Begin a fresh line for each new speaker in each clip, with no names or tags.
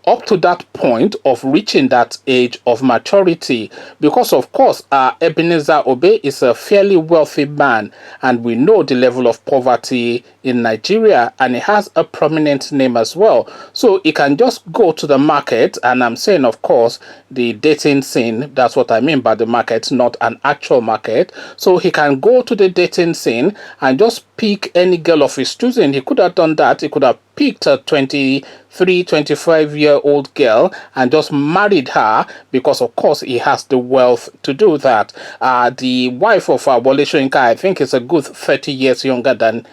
up to that point of reaching that age of maturity. Because of course Ebenezer Obey is a fairly wealthy man, and we know the level of poverty in Nigeria, and he has a prominent name as well. So he can just go to the market, and I'm saying of course the dating scene, that's what I mean by the market, not an actual market. So he can go to the dating scene and just pick any girl of his choosing. He could have done that. He could have picked a 23, 25-year-old girl and just married her, because of course he has the wealth to do that. The wife of Wole Soyinka, I think, is a good 30 years younger than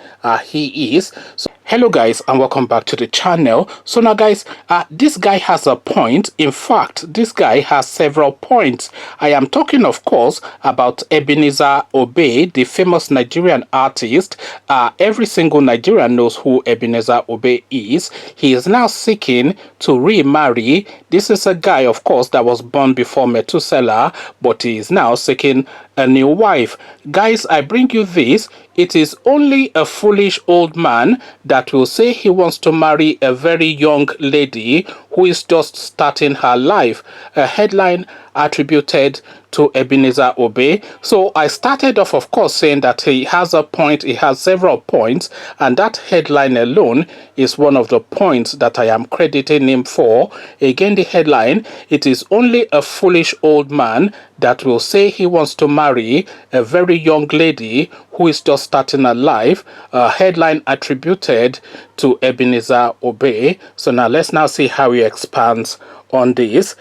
he is. So hello guys, and welcome back to the channel. So now guys, this guy has a point. In fact, this guy has several points. I am talking of course about Ebenezer Obey, the famous Nigerian artist. Every single Nigerian knows who Ebenezer Obey is. He is now seeking to remarry. This is a guy of course that was born before Methuselah, but he is now seeking a new wife. Guys, I bring you this. It is only a foolish old man that will say he wants to marry a very young lady who is just starting her life. A headline attributed to Ebenezer Obey. So I started off of course saying that he has a point, he has several points, and that headline alone is one of the points that I am crediting him for. Again, the headline: it is only a foolish old man that will say he wants to marry a very young lady who is just starting her life. A headline attributed to Ebenezer Obey. So now let's now see how he expands on this.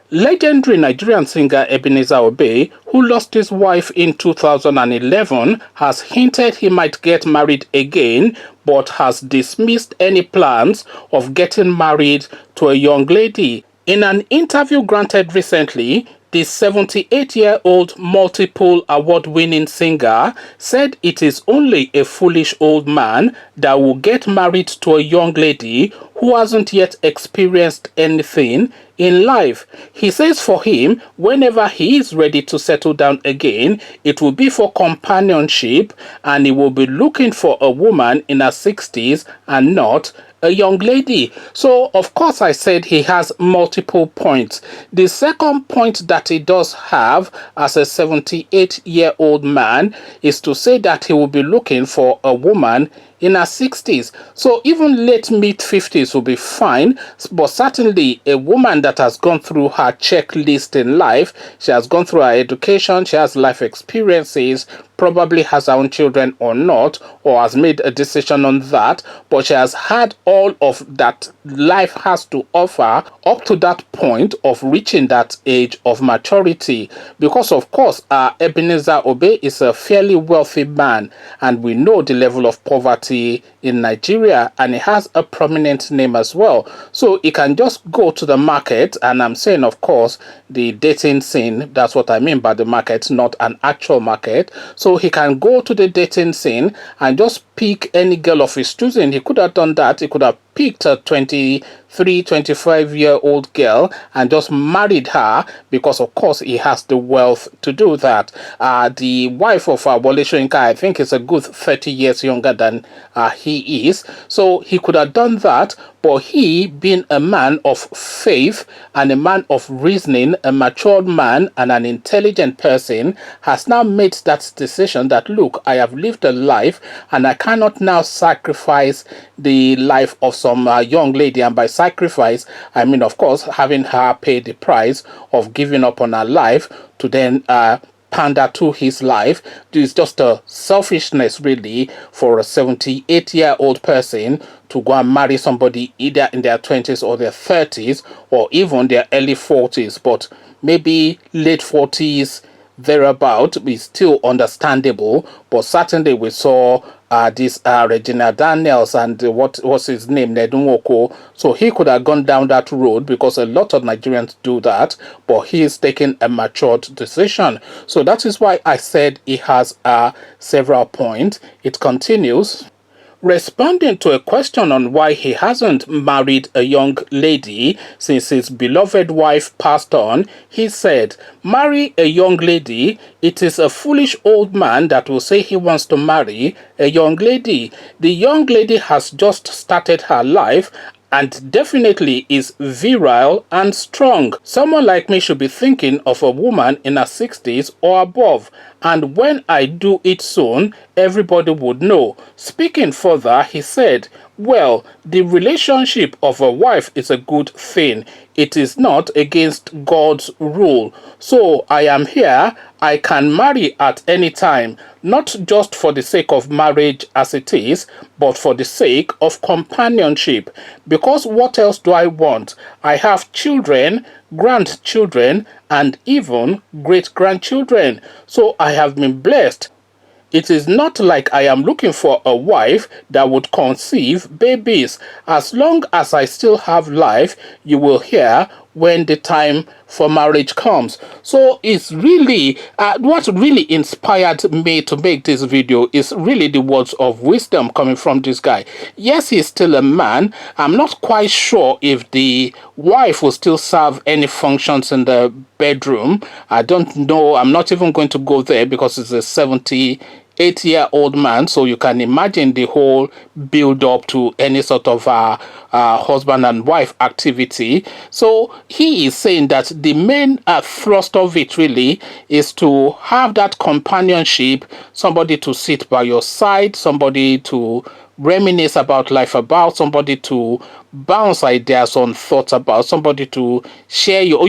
Legendary Nigerian singer Ebenezer Obey, who lost his wife in 2011, has hinted he might get married again, but has dismissed any plans of getting married to a young lady. In an interview granted recently, the 78-year-old multiple award-winning singer said it is only a foolish old man that will get married to a young lady who hasn't yet experienced anything in life. He says for him, whenever he is ready to settle down again, it will be for companionship, and he will be looking for a woman in her 60s and not a young lady. So of course I said he has multiple points. The second point that he does have as a 78-year-old man is to say that he will be looking for a woman in her 60s. So even late mid-50s will be fine, but certainly a woman that has gone through her checklist in life, she has gone through her education, she has life experiences, probably has her own children or not, or has made a decision on that, but she has had all of that life has to offer up to that point of reaching that age of maturity. Because of course Ebenezer Obey is a fairly wealthy man, and we know the level of poverty in Nigeria, and he has a prominent name as well. So he can just go to the market, and I'm saying of course the dating scene, that's what I mean by the market, not an actual market. So he can go to the dating scene and just pick any girl of his choosing. He could have done that. He could have picked a 23, 25-year-old girl and just married her, because of course he has the wealth to do that. The wife of Wole Soyinka, I think, is a good 30 years younger than he is. So he could have done that, but he, being a man of faith and a man of reasoning, a matured man and an intelligent person, has now made that decision that, look, I have lived a life and I cannot now sacrifice the life of some young lady. And by sacrifice, I mean, of course, having her pay the price of giving up on her life to then pander to his life. It's just a selfishness really for a 78-year-old person to go and marry somebody either in their 20s or their 30s, or even their early 40s, but maybe late 40s thereabout is still understandable. But certainly we saw this Regina Daniels and what was his name, Nedunwoko. So he could have gone down that road, because a lot of Nigerians do that, but he is taking a matured decision. So that is why I said he has several points. It continues. Responding to a question on why he hasn't married a young lady since his beloved wife passed on, he said, "Marry a young lady? It is a foolish old man that will say he wants to marry a young lady. The young lady has just started her life and definitely is virile and strong. Someone like me should be thinking of a woman in her 60s or above, and when I do it soon, everybody would know. Speaking further, he said, well, the relationship of a wife is a good thing. It is not against God's rule. So I am here. I can marry at any time, not just for the sake of marriage as it is, but for the sake of companionship. Because what else do I want? I have children, grandchildren, and even great grandchildren. So I have been blessed. It is not like I am looking for a wife that would conceive babies. As long as I still have life, you will hear when the time for marriage comes. So it's really what really inspired me to make this video is really the words of wisdom coming from this guy. Yes, he's still a man. I'm not quite sure if the wife will still serve any functions in the bedroom. I don't know. I'm not even going to go there because it's a 78-year-old man, so you can imagine the whole build up to any sort of husband and wife activity. So he is saying that the main thrust of it really is to have that companionship, somebody to sit by your side, somebody to reminisce about life, about somebody to bounce ideas on thoughts about, somebody to share your,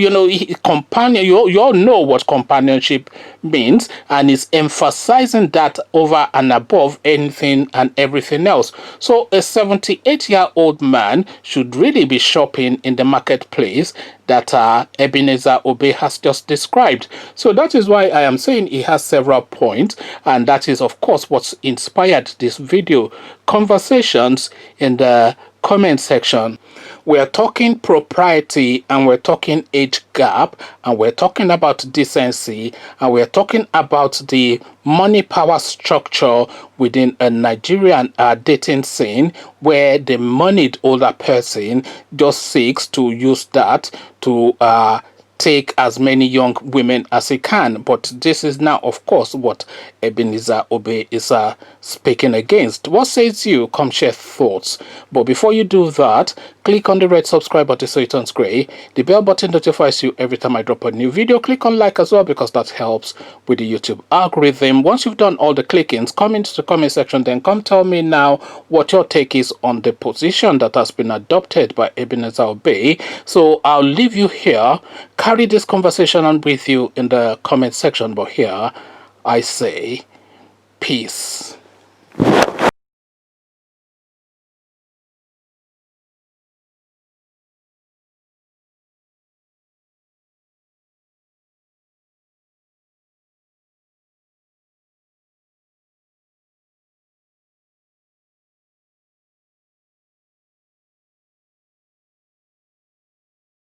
companion. You all know what companionship means, and is emphasizing that over and above anything and everything else. So a 78-year-old man should really be shopping in the marketplace that Ebenezer Obey has just described. So that is why I am saying he has several points, and that is of course what's inspired this video. Conversations in the comment section. We're talking propriety, and we're talking age gap, and we're talking about decency, and we're talking about the money power structure within a Nigerian dating scene, where the moneyed older person just seeks to use that to take as many young women as he can. But this is now, of course, what Ebenezer Obey is speaking against. What says you? Come share thoughts. But before you do that, click on the red subscribe button so it turns gray. The bell button notifies you every time I drop a new video. Click on like as well, because that helps with the YouTube algorithm. Once you've done all the clickings, come into the comment section, then come tell me now what your take is on the position that has been adopted by Ebenezer Obey. So I'll leave you here. Carry this conversation on with you in the comment section, but here I say peace.